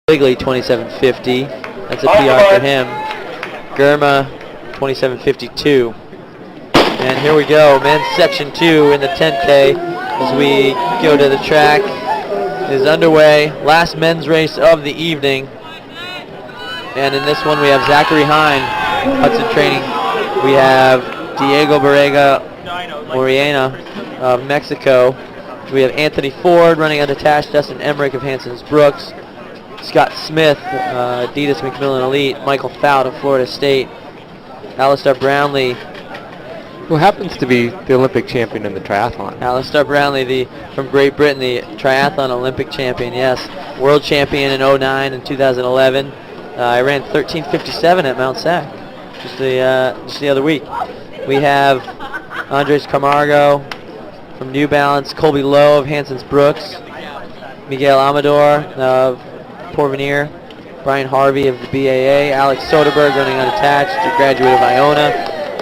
Bigley 27.50. That's a PR for him. Germa 27.52. And here we go, men's section 2 in the 10K as we go to the track. Is underway. Last men's race of the evening. And in this one we have Zachary Hine, Hudson Training. We have Diego Barrega Moriena of Mexico. We have Anthony Ford running unattached, Dustin Emmerich of Hanson's Brooks, Scott Smith, Adidas McMillan Elite, Michael Fout of Florida State, Alistair Brownlee, who happens to be the Olympic champion in the triathlon. Alistair Brownlee, from Great Britain, the triathlon Olympic champion, yes. World champion in 09 and 2011. I ran 13:57 at Mount Sac just the other week. We have Andres Camargo from New Balance, Colby Lowe of Hanson's Brooks, Miguel Amador of Porvenir, Brian Harvey of the BAA, Alex Soderberg running unattached, a graduate of Iona,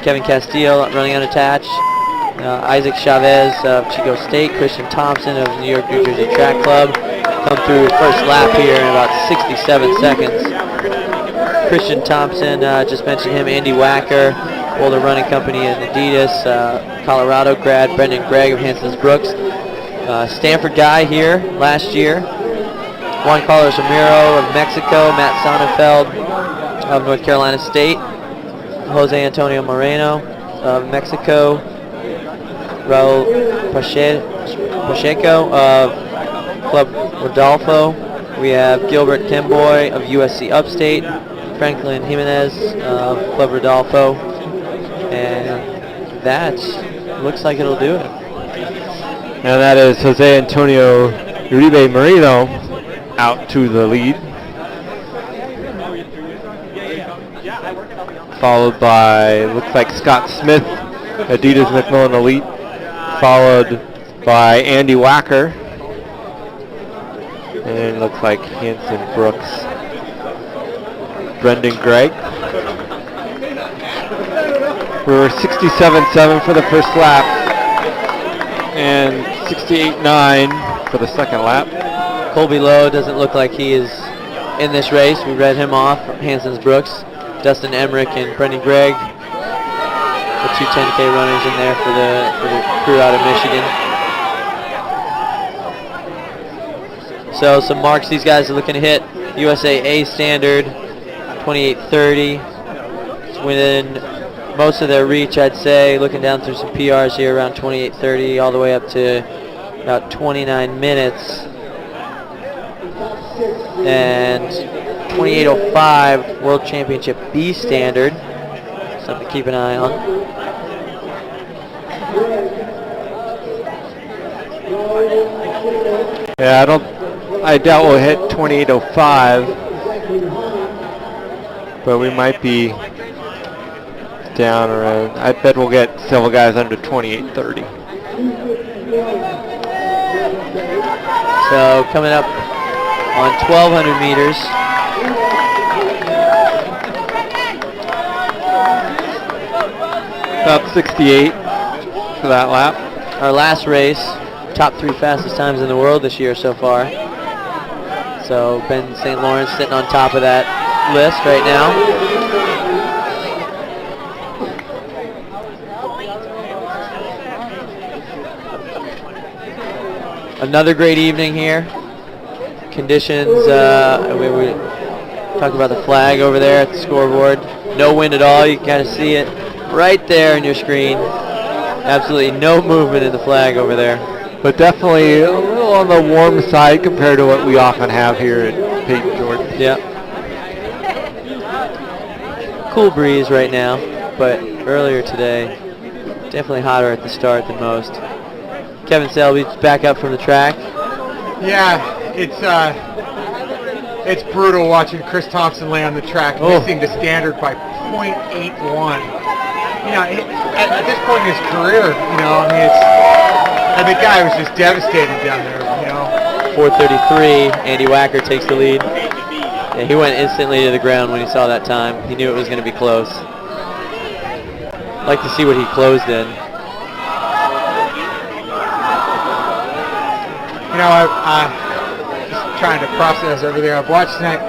Kevin Castillo running unattached, Isaac Chavez of Chico State, Christian Thompson of New York, New Jersey Track Club, come through first lap here in about 67 seconds. Christian Thompson, just mentioned him, Andy Wacker, Boulder Running Company and Adidas, Colorado grad, Brendan Gregg of Hanson's Brooks, Stanford guy here last year, Juan Carlos Ramiro of Mexico, Matt Sonnenfeld of North Carolina State, Jose Antonio Moreno of Mexico, Raul Pacheco of Club Rodolfo. We have Gilbert Kimboy of USC Upstate, Franklin Jimenez of Club Rodolfo, and that looks like it'll do it. And that is Jose Antonio Uribe Merino out to the lead, followed by, looks like Scott Smith, Adidas McMillan Elite, followed by Andy Wacker, and it looks like Hanson Brooks, Brendan Gregg. We're 67.7 for the first lap and 68.9 for the second lap. Colby Lowe doesn't look like he is in this race. We read him off from Hanson's Brooks. Dustin Emmerich and Brendan Gregg, the two 10K runners in there for the crew out of Michigan. So some marks these guys are looking to hit. USA A standard, 28:30. It's within most of their reach, I'd say. Looking down through some PRs here, around 28:30, all the way up to about 29 minutes. And 28:05 World Championship B standard, something to keep an eye on. Yeah, I doubt we'll hit 28:05, but we might be down around, I bet we'll get several guys under 28:30. So coming up on 1,200 meters, about 68 for that lap. our last race, top 3 fastest times in the world this year so far. So Ben St. Lawrence sitting on top of that list right now. Another great evening here. Conditions, we talked about the flag over there at the scoreboard. No wind at all, you can kind of see it right there on your screen. Absolutely no movement in the flag over there. But definitely a little on the warm side compared to what we often have here at Peyton Jordan. Yeah. Cool breeze right now, but earlier today, definitely hotter at the start than most. Kevin Selby's back up from the track. Yeah, it's brutal watching Chris Thompson lay on the track, missing the standard by .81. You know, at this point in his career, you know, I mean, the guy was just devastated down there, you know. 4:33, Andy Wacker takes the lead. Yeah, he went instantly to the ground when he saw that time. He knew it was going to be close. I'd like to see what he closed in. You know, I trying to process everything I've watched tonight.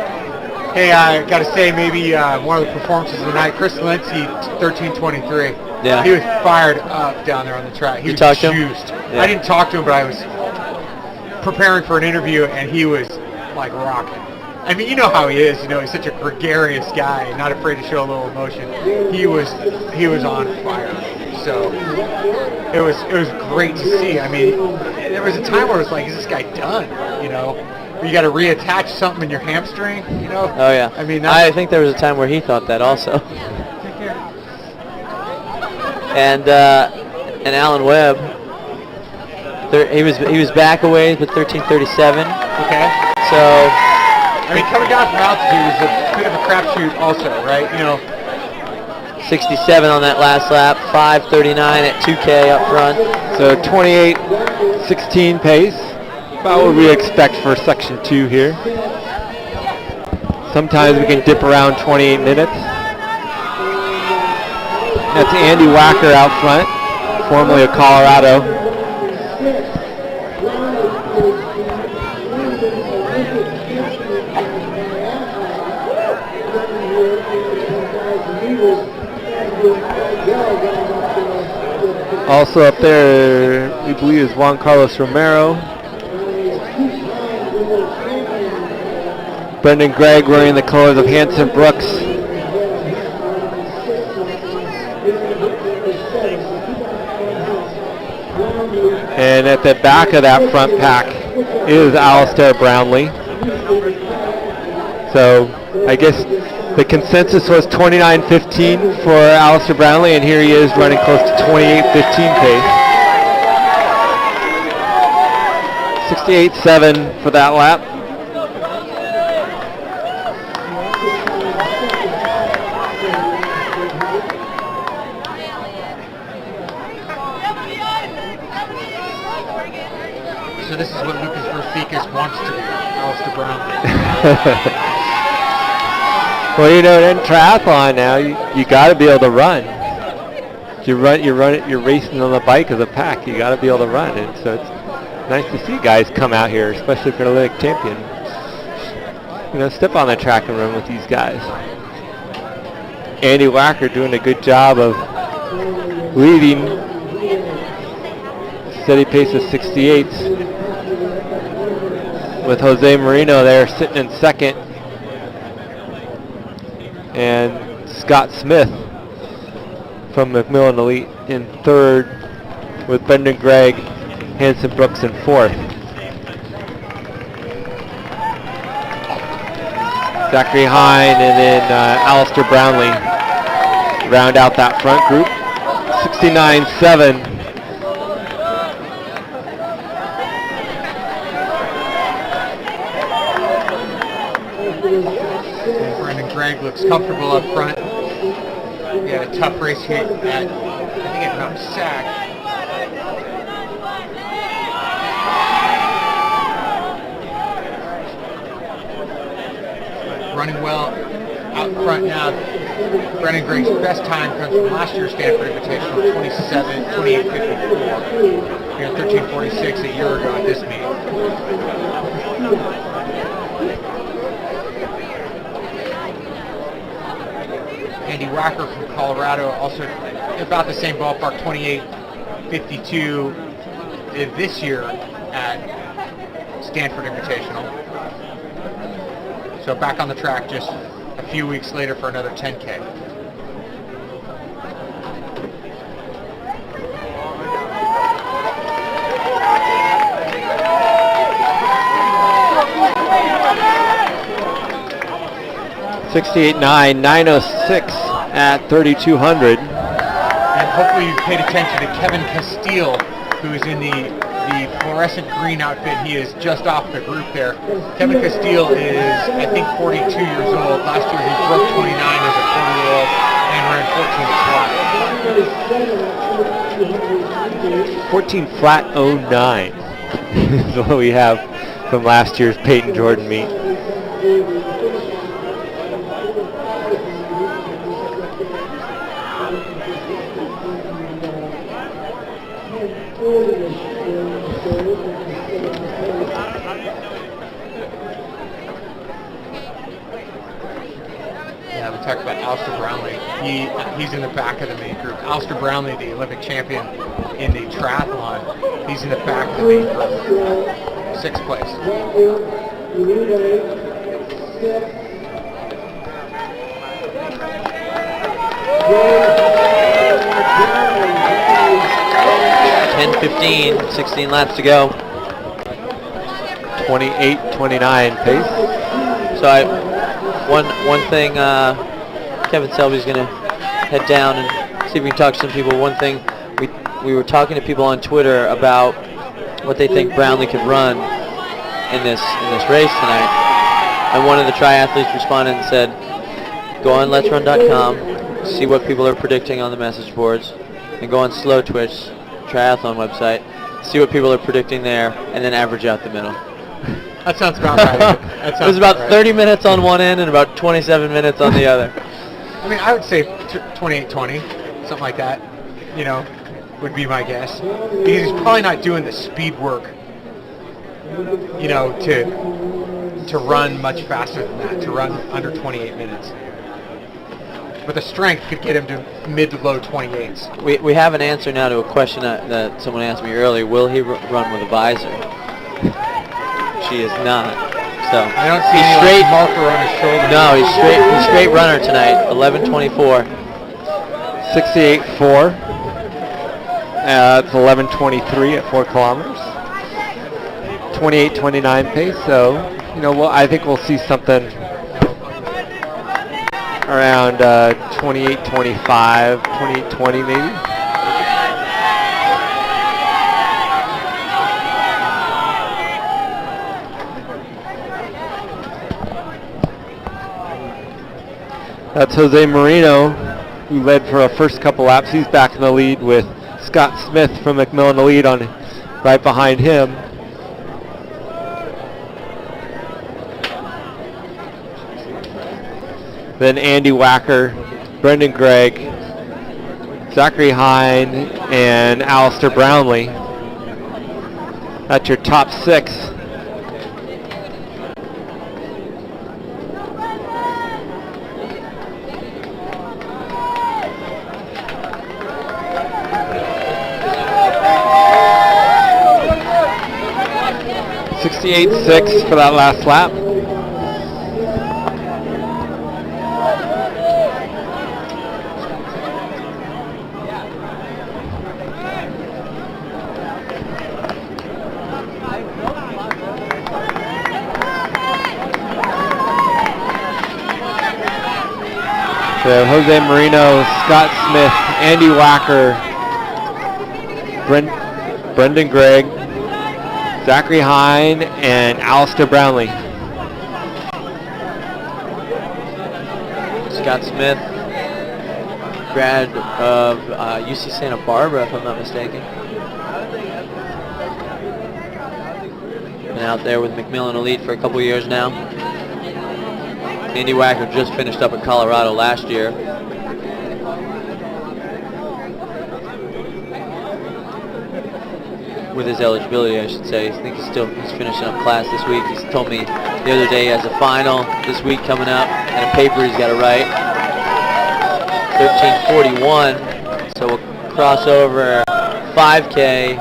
Hey, I got to say, maybe one of the performances of the night, Chris Lindsay, 13:23. Yeah. He was fired up down there on the track. He You was talked to him? juiced. Yeah. I didn't talk to him, but I was preparing for an interview, and he was like rocking. I mean, you know how he is. You know, he's such a gregarious guy, not afraid to show a little emotion. He was on fire. So it was great to see. I mean, there was a time where it was like, is this guy done? You know, you got to reattach something in your hamstring. You know? Oh yeah. I mean, I think there was a time where he thought that also. And Alan Webb, he was back a ways, but 13:37. Okay. So I mean, coming down from altitude is a bit of a crapshoot, also, right? You know. 67 on that last lap, 5:39 at 2K up front. So 28:16 pace, about what we expect for section 2 here. Sometimes we can dip around 28 minutes. That's Andy Wacker out front, formerly of Colorado. Also up there, we believe, is Juan Carlos Romero. Brendan Gregg wearing the colors of Hanson Brooks. And at the back of that front pack is Alistair Brownlee. So I guess the consensus was 29:15 for Alistair Brownlee, and here he is running close to 28:15 pace. 68.7 for that lap. So this is what Lucas Verfikas wants to be, Alistair Brownlee. Well, you know, in triathlon now, you got to be able to run. You're racing on the bike as a pack. You got to be able to run, and so it's nice to see guys come out here, especially for the Olympic champion. You know, step on the track and run with these guys. Andy Wacker doing a good job of leading. Steady pace of 68s. With Jose Marino there sitting in second. And Scott Smith from Macmillan Elite in third, with Brendan Gregg, Hanson Brooks in fourth. Zachary Hine and then Alistair Brownlee round out that front group. 69.7. Gregg looks comfortable up front. He had a tough race here at, I think at Mount Sac. Running well out front now. Brendan Gregg's best time comes from last year's Stanford Invitational, 28:54. Here 13:46 a year ago at this meet. Andy Wacker from Colorado, also about the same ballpark, 28:52 this year at Stanford Invitational. So back on the track just a few weeks later for another 10K. .68.9, 9:06 at 3,200. And hopefully you paid attention to Kevin Castile, who is in the fluorescent green outfit. He is just off the group there. Kevin Castile is, I think, 42 years old. Last year he broke 29 as a 40-year-old and ran 14 flat 09 is what we have from last year's Peyton Jordan meet. talk about Alistair Brownlee. He's in the back of the main group. Alistair Brownlee, the Olympic champion in the triathlon, he's in the back of the main group. 6th place. 10:15, 16 laps to go. 28:29 pace. So one thing, Kevin Selby's going to head down and see if we can talk to some people. One thing, we were talking to people on Twitter about what they think Brownlee could run in this race tonight. And one of the triathletes responded and said, go on letsrun.com, see what people are predicting on the message boards, and go on Slow Twitch, triathlon website, see what people are predicting there, and then average out the middle. That sounds about right. It was about 30 minutes on one end and about 27 minutes on the other. I mean, I would say 28:20, something like that, would be my guess. Because he's probably not doing the speed work, to run much faster than that, to run under 28 minutes. But the strength could get him to mid to low 28s. We have an answer now to a question that someone asked me earlier. Will he run with a visor? She is not. So I don't see any straight marker on his shoulder. No, he's straight runner tonight. 11:24. 68.4. It's 11:23 at 4 kilometers. 28:29 pace. So I think we'll see something around 28:25, 28:20 maybe. That's Jose Marino, who led for our first couple laps. He's back in the lead with Scott Smith from McMillan Elite on right behind him. Then Andy Wacker, Brendan Gregg, Zachary Hine, and Alistair Brownlee. That's your top 6. .68.6 for that last lap. So Jose Marino, Scott Smith, Andy Wacker, Brendan Gregg, Zachary Hine, and Alistair Brownlee. Scott Smith, grad of UC Santa Barbara, if I'm not mistaken. Been out there with McMillan Elite for a couple years now. Andy Wacker just finished up in Colorado last year. With his eligibility, I should say. I think he's finishing up class this week. He's told me the other day he has a final this week coming up and a paper he's got to write. 13:41, so we'll cross over 5K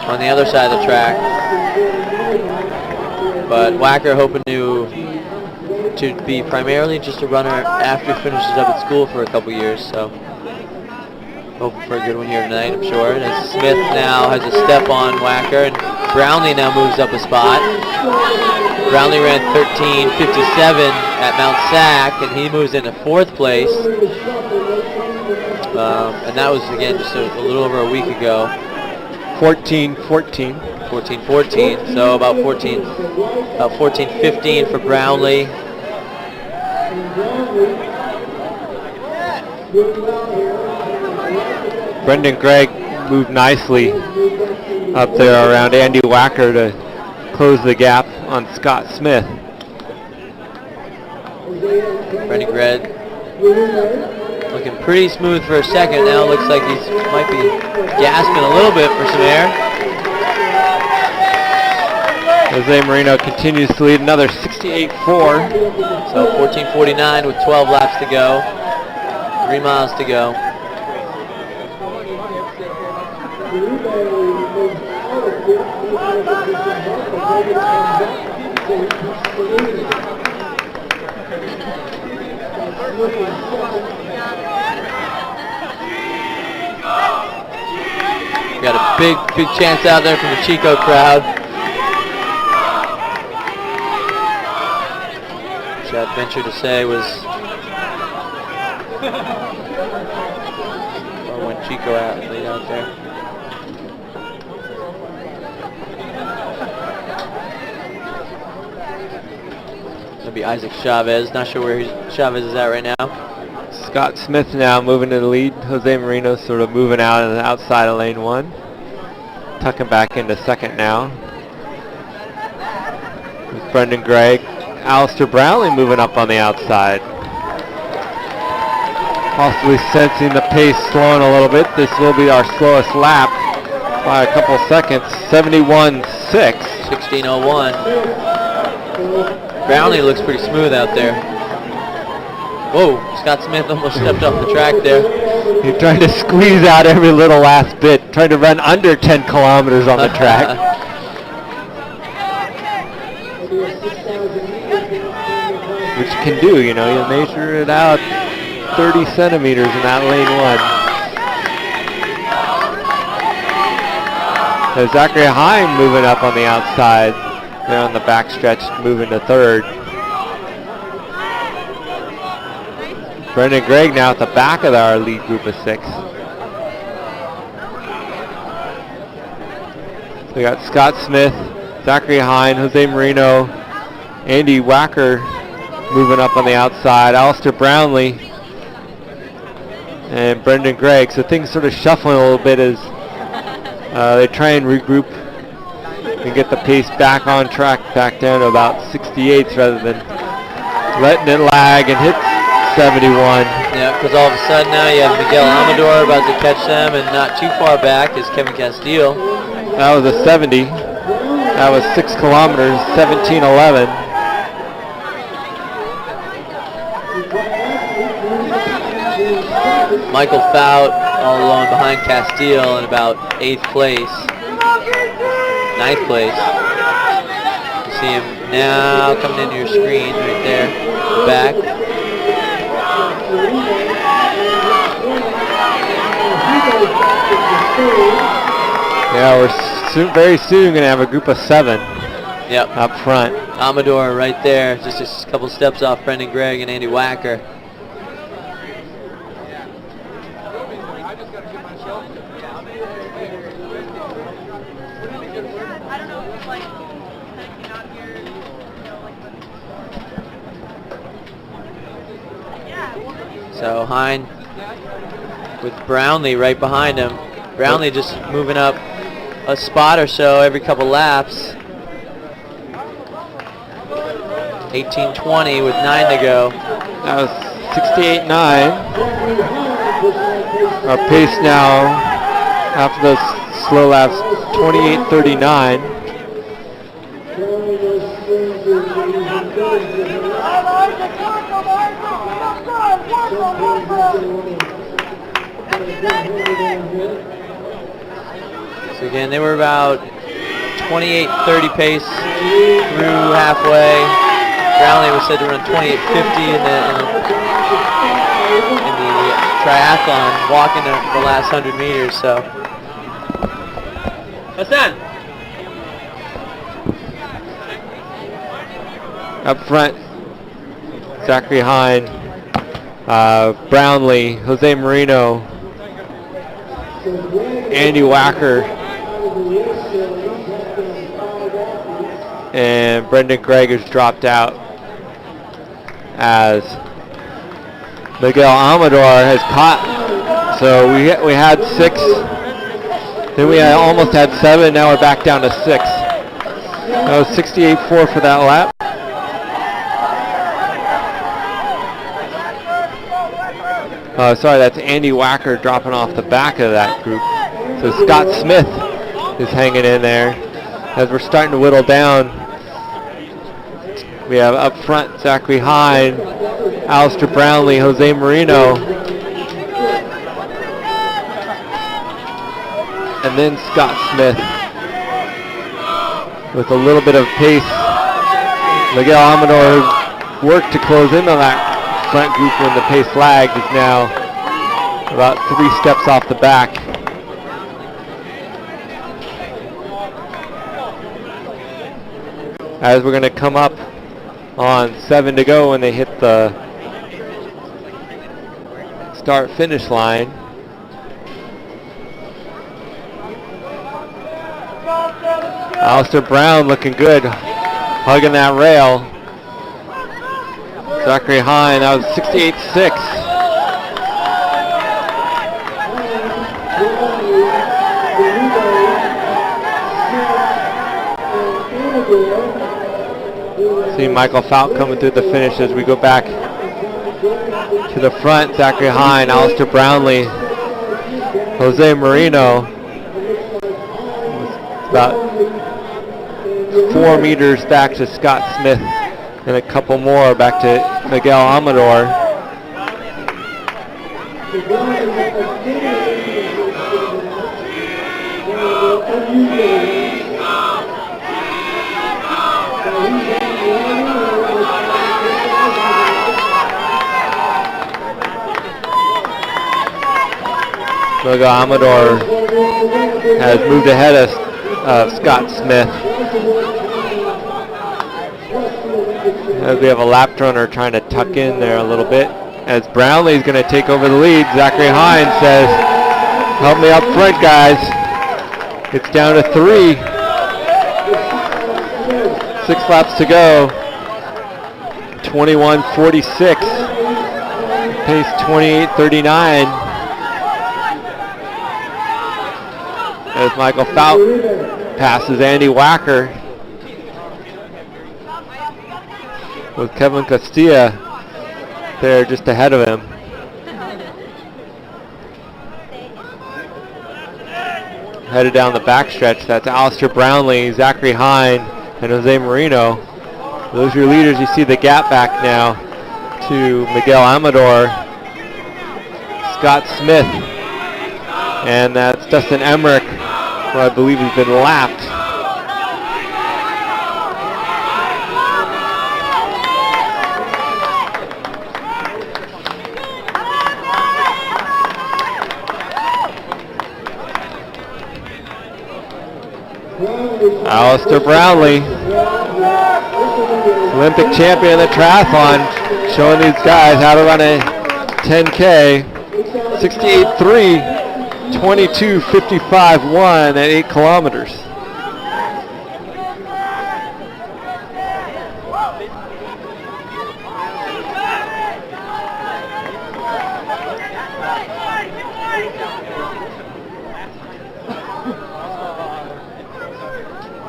on the other side of the track. But Wacker hoping to be primarily just a runner after he finishes up at school for a couple years. So hoping for a good one here tonight, I'm sure. And as Smith now has a step on Wacker, and Brownlee now moves up a spot. Brownlee ran 13:57 at Mount Sac, and he moves into 4th place. And that was, again, just a little over a week ago. 14:14. 14:14, so about 14:15 for Brownlee. Brendan Gregg moved nicely up there around Andy Wacker to close the gap on Scott Smith. Brendan Gregg looking pretty smooth for a second. Now it looks like he might be gasping a little bit for some air. Jose Marino continues to lead another 68-4. So 14:49 with 12 laps to go. 3 miles to go. We got a big chance out there from the Chico crowd. Which I'd venture to say was when Chico athlete out there. That'll be Isaac Chavez. Not sure where Chavez is at right now. Scott Smith now moving to the lead. Jose Marino sort of moving out on the outside of lane 1. Tucking back into second now. With Brendan Gregg. Alistair Brownlee moving up on the outside. Possibly sensing the pace slowing a little bit. This will be our slowest lap by a couple seconds. 71.6. 16:01. Brownlee looks pretty smooth out there. Whoa, Scott Smith almost stepped off the track there. He's trying to squeeze out every little last bit, trying to run under 10 kilometers on the track. Which you can do, you know, you measure it out 30 centimeters in that lane 1. So Zachary Heim moving up on the outside. There on the backstretch, moving to third. Brendan Gregg now at the back of our lead group of 6. So we got Scott Smith, Zachary Hine, Jose Marino, Andy Wacker moving up on the outside, Alistair Brownlee, and Brendan Gregg. So things sort of shuffling a little bit as they try and regroup and get the pace back on track, back down to about 68s rather than letting it lag and hit 71. Yeah, because all of a sudden now you have Miguel Amador about to catch them, and not too far back is Kevin Castile. That was a 70. That was 6 kilometers, 17:11. Michael Fout all alone behind Castile in about 8th place. 9th place. You see him now coming into your screen right there, back. Yeah, we're very soon going to have a group of 7 Yep. up front. Amador right there, just a couple steps off Brendan Gregg and Andy Wacker. So Hine with Brownlee right behind him. Brownlee just moving up a spot or so every couple laps. 18:20 with 9 to go. That was 68.9. Our pace now, after those slow laps, 28.39. So again, they were about 28:30 pace through halfway. Brownlee was said to run 28:50 in the triathlon, walking the last 100 meters. So, Hassan. Up front, Zachary Hine, Brownlee, Jose Marino, Andy Wacker, and Brendan Gregg has dropped out as Miguel Amador has caught. So we had 6, then we almost had 7, now we're back down to 6. That was 68.4 for that lap. Sorry, that's Andy Wacker dropping off the back of that group. So Scott Smith is hanging in there as we're starting to whittle down We have up front Zachary Hine, Alistair Brownlee, Jose Marino, and then Scott Smith with a little bit of pace. Miguel Amador, who worked to close in on that front group when the pace lagged, is now about 3 steps off the back. As we're going to come up on 7 to go when they hit the start-finish line. Alistair Brown looking good, hugging that rail. Zachary Hine, that was 68.6. See Michael Fout coming through the finish as we go back to the front. Zachary Hine, Alistair Brownlee, Jose Marino. About 4 meters back to Scott Smith and a couple more back to Miguel Amador. Miguel Amador has moved ahead of Scott Smith. As we have a lap runner trying to tuck in there a little bit. As Brownlee's going to take over the lead, Zachary Hine says, help me up front, guys. It's down to 3. 6 laps to go. 21:46. Pace 28:39. As Michael Fout passes Andy Wacker, with Kevin Castilla there just ahead of him. Headed down the backstretch, that's Alistair Brownlee, Zachary Hine, and Jose Marino. Those are your leaders. You see the gap back now to Miguel Amador, Scott Smith, and that's Dustin Emmerich, who I believe has been lapped. Alistair Brownlee, Olympic champion of the triathlon, showing these guys how to run a 10K, 68.3, 22:55.1 at 8 kilometers.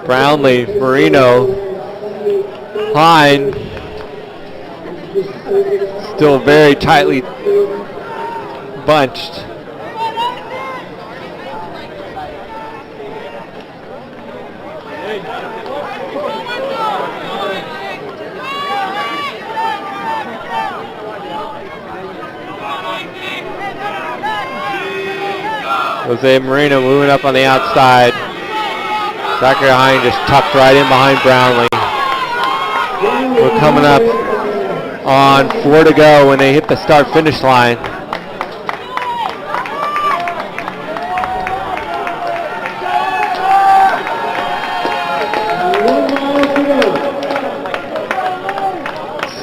Brownlee, Marino, Hine, still very tightly bunched. Jose Marino moving up on the outside. Zachary Hine just tucked right in behind Brownlee. We're coming up on 4 to go when they hit the start-finish line.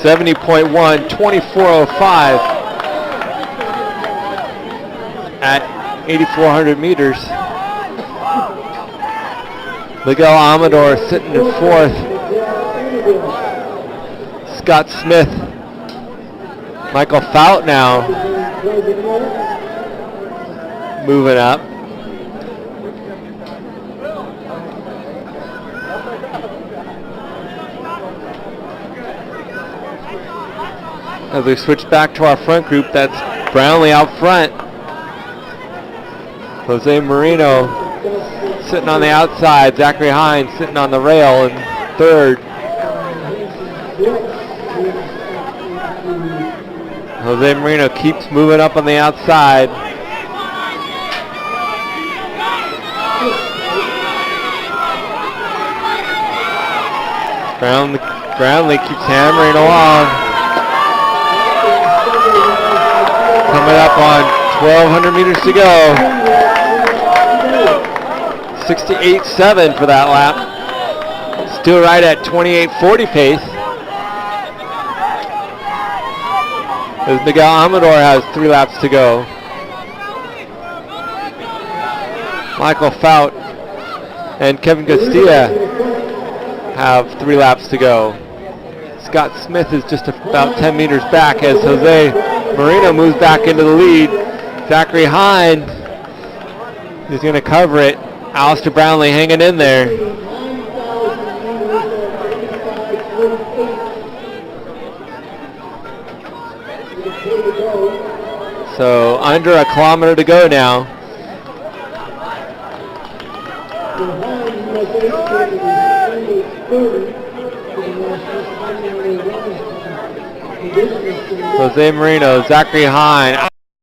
.1, 24:05 at 8,400 meters. Miguel Amador sitting in 4th. Scott Smith. Michael Fout now moving up. As we switch back to our front group, that's Brownlee out front. Jose Marino sitting on the outside. Zachary Hine sitting on the rail in 3rd. Jose Marino keeps moving up on the outside. Brownlee keeps hammering along. Coming up on 1,200 meters to go. 68.7 for that lap. Still right at 28.40 pace. As Miguel Amador has 3 laps to go. Michael Fout and Kevin Castilla have 3 laps to go. Scott Smith is just about 10 meters back as Jose Marino moves back into the lead. Zachary Hine is going to cover it. Alistair Brownlee hanging in there. So under a kilometer to go now. Jose Marino, Zachary Hine.